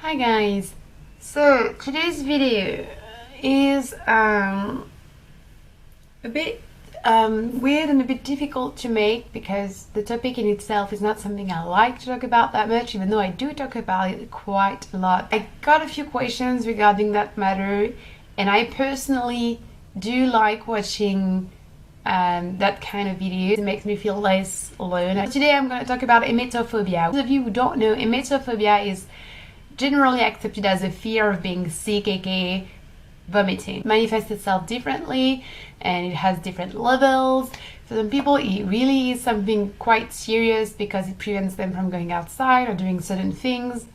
Hi guys, so today's video is a bit weird and a bit difficult to make because the topic in itself is not something I like to talk about that much, even though I do talk about it quite a lot. I got a few questions regarding that matter, and I personally do like watching that kind of video. It makes me feel less alone. Today I'm going to talk about emetophobia. For those of you who don't know, emetophobia is generally accepted as a fear of being sick, aka vomiting. It manifests itself differently and it has different levels. For some people it really is something quite serious because it prevents them from going outside or doing certain things.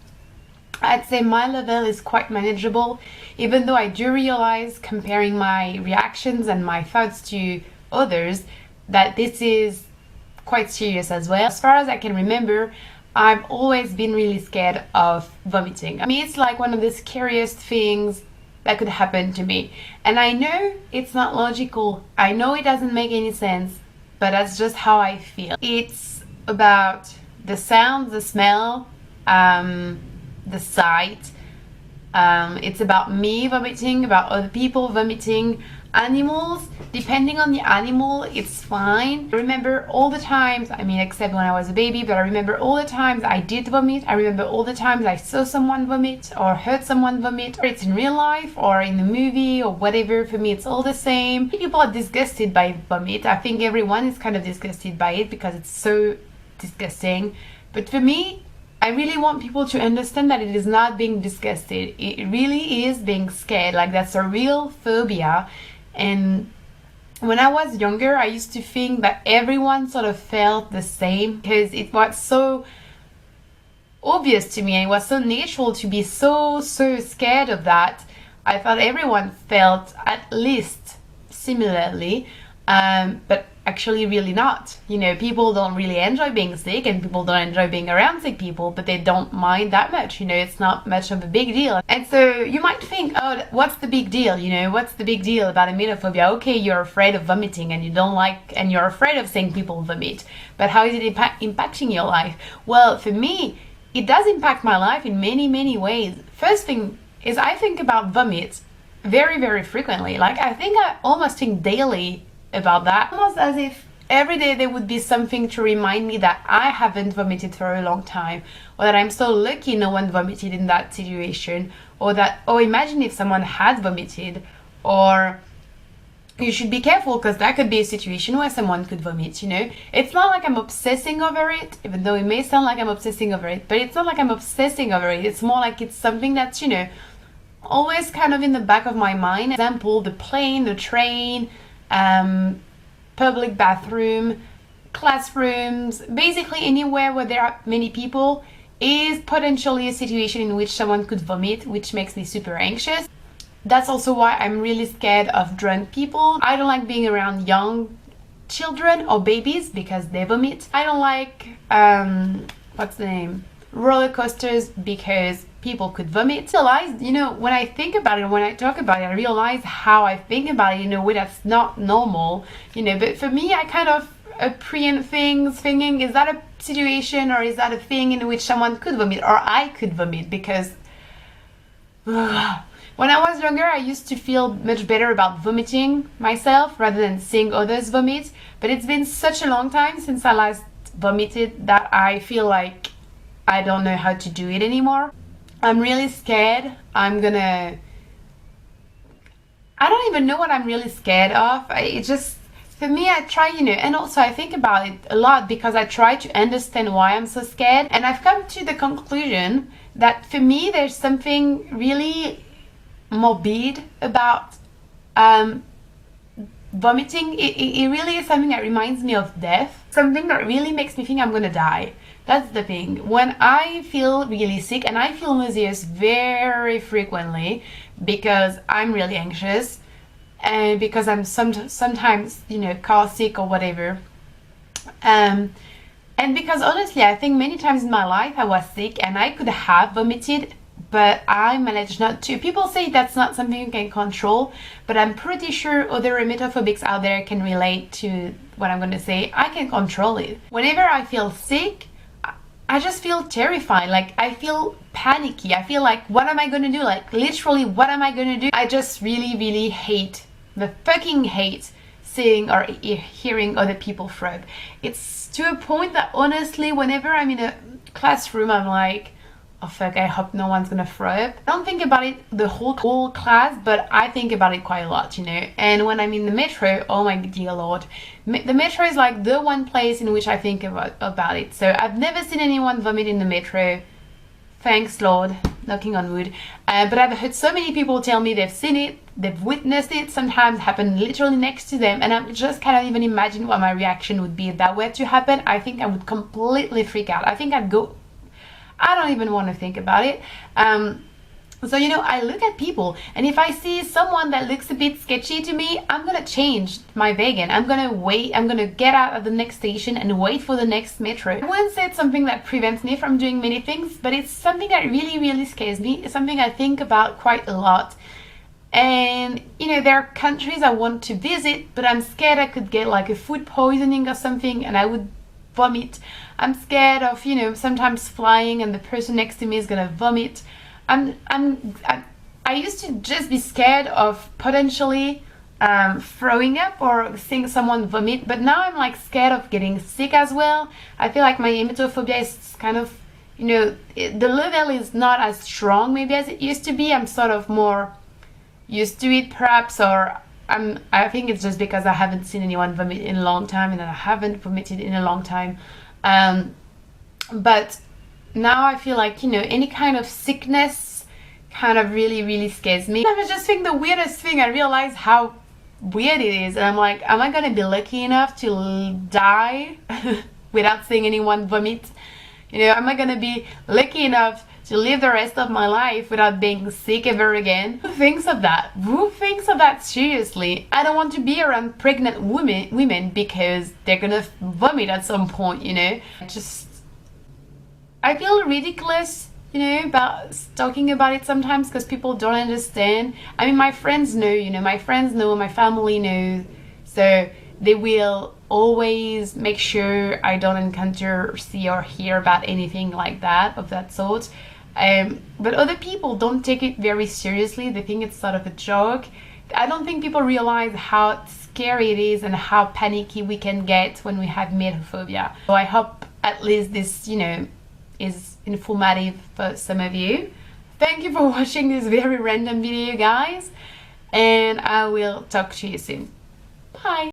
I'd say my level is quite manageable, even though I do realize, comparing my reactions and my thoughts to others, that this is quite serious as well. As far as I can remember, I've always been really scared of vomiting. I mean, it's like one of the scariest things that could happen to me. And I know it's not logical. I know it doesn't make any sense, but that's just how I feel. It's about the sound, the smell, the sight. It's about me vomiting, about other people vomiting. Animals, depending on the animal, it's fine. I remember all the times, I mean, except when I was a baby, but I remember all the times I did vomit. I remember all the times I saw someone vomit or heard someone vomit. Or it's in real life or in the movie or whatever. For me, it's all the same. People are disgusted by vomit. I think everyone is kind of disgusted by it because it's so disgusting. But for me, I really want people to understand that it is not being disgusted. It really is being scared. Like, that's a real phobia. And when I was younger, I used to think that everyone sort of felt the same because it was so obvious to me and it was so natural to be so scared of that. I thought everyone felt at least similarly, but actually really not. You know, people don't really enjoy being sick and people don't enjoy being around sick people, but they don't mind that much. You know, it's not much of a big deal. And so you might think, oh, what's the big deal? You know, what's the big deal about emetophobia? Okay, you're afraid of vomiting and you don't like, and you're afraid of seeing people vomit, but how is it impacting your life? Well, for me, it does impact my life in many ways. First thing is, I think about vomit very frequently. Like, I almost think daily about that, almost as if every day there would be something to remind me that I haven't vomited for a long time, or that I'm so lucky no one vomited in that situation, or that, oh, imagine if someone had vomited, or you should be careful because that could be a situation where someone could vomit. You know, it's not like I'm obsessing over it, even though it may sound like I'm obsessing over it, but it's not like I'm obsessing over it. It's more like it's something that's, you know, always kind of in the back of my mind. For example, the plane, the train, public bathroom, classrooms, basically anywhere where there are many people is potentially a situation in which someone could vomit, which makes me super anxious. That's also why I'm really scared of drunk people. I don't like being around young children or babies because they vomit. I don't like what's the name? Roller coasters because people could vomit. I realize, you know, when I think about it, when I talk about it, I realize how I think about it in a way that's not normal, you know. But for me, I kind of preempt things, thinking, is that a situation or is that a thing in which someone could vomit or I could vomit? Because when I was younger, I used to feel much better about vomiting myself rather than seeing others vomit. But it's been such a long time since I last vomited that I feel like I don't know how to do it anymore. I'm really scared. I don't even know what I'm really scared of. It just, for me, I try, you know, and also I think about it a lot because I try to understand why I'm so scared. And I've come to the conclusion that for me, there's something really morbid about vomiting. It really is something that reminds me of death. Something that really makes me think I'm gonna die. That's the thing. When I feel really sick, and I feel nauseous very frequently because I'm really anxious and because I'm sometimes, you know, car sick or whatever. And because honestly, I think many times in my life I was sick and I could have vomited, but I managed not to. People say that's not something you can control, but I'm pretty sure other emetophobics out there can relate to what I'm going to say. I can control it. Whenever I feel sick, I just feel terrified. Like, I feel panicky. I feel like, what am I gonna do? Like, literally, what am I gonna do? I just really, really hate, the fucking hate, seeing or hearing other people throw up. It's to a point that honestly, whenever I'm in a classroom, I'm like, oh fuck, I hope no one's gonna throw up. I don't think about it the whole class, but I think about it quite a lot, you know. And when I'm in the metro, oh my dear lord, the metro is like the one place in which I think about it. So I've never seen anyone vomit in the metro, thanks lord, knocking on wood. But I've heard so many people tell me they've seen it, they've witnessed it, sometimes happen literally next to them, and I just cannot even imagine what my reaction would be if that were to happen. I think I would completely freak out. I think I'd go, I don't even want to think about it. So, you know, I look at people, and if I see someone that looks a bit sketchy to me, I'm gonna change my wagon. I'm gonna wait, I'm gonna get out at the next station and wait for the next metro. I wouldn't say it's something that prevents me from doing many things, but it's something that really, really scares me. It's something I think about quite a lot. And, you know, there are countries I want to visit, but I'm scared I could get like a food poisoning or something and I would vomit. I'm scared of, you know, sometimes flying and the person next to me is gonna vomit. I used to just be scared of potentially throwing up or seeing someone vomit, but now I'm like scared of getting sick as well. I feel like my emetophobia is kind of, you know, the level is not as strong maybe as it used to be. I'm sort of more used to it perhaps, or I think it's just because I haven't seen anyone vomit in a long time and I haven't vomited in a long time. But now I feel like, you know, any kind of sickness kind of really, really scares me. I just think the weirdest thing, I realize how weird it is, and I'm like, am I gonna be lucky enough to die without seeing anyone vomit? You know, am I gonna be lucky enough to live the rest of my life without being sick ever again? Who thinks of that? Who thinks of that seriously? I don't want to be around pregnant women because they're gonna vomit at some point, you know? I feel ridiculous, you know, about talking about it sometimes because people don't understand. I mean, my friends know, you know, my friends know, my family knows, so they will always make sure I don't encounter, see or hear about anything like that, of that sort. But other people don't take it very seriously. They think it's sort of a joke. I don't think people realize how scary it is and how panicky we can get when we have emetophobia. So I hope at least this, you know, is informative for some of you. Thank you for watching this very random video, guys, and I will talk to you soon. Bye.